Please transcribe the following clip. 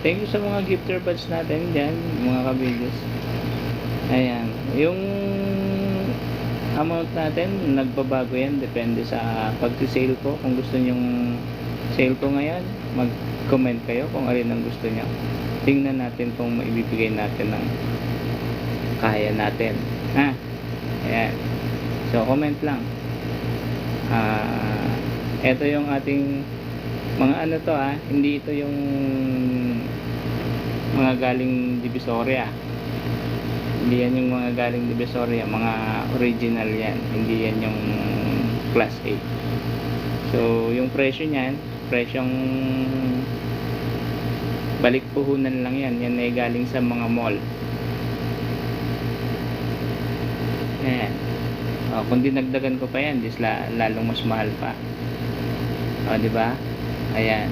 Thank you sa mga gifter buds natin dyan, mga ka-videos. Ayan. Yung amount natin, nagbabago yan. Depende sa pag-sale ko. Kung gusto nyong sale ko ngayon, mag-comment kayo kung alin ang gusto nyo. Tingnan natin kung maibibigay natin ng kaya natin. Ha? Ayan. So, comment lang. Ito yung ating mga ano to hindi ito yung mga galing Divisoria. Hindi yan yung mga galing Divisoria, mga original yan. Hindi yan yung class A. So, yung presyo niyan, presyong balik puhunan lang yan. Yan ay galing sa mga mall. Ayan. Kung dinagdagan ko pa yan, lalong mas mahal pa. Diba? Ayan.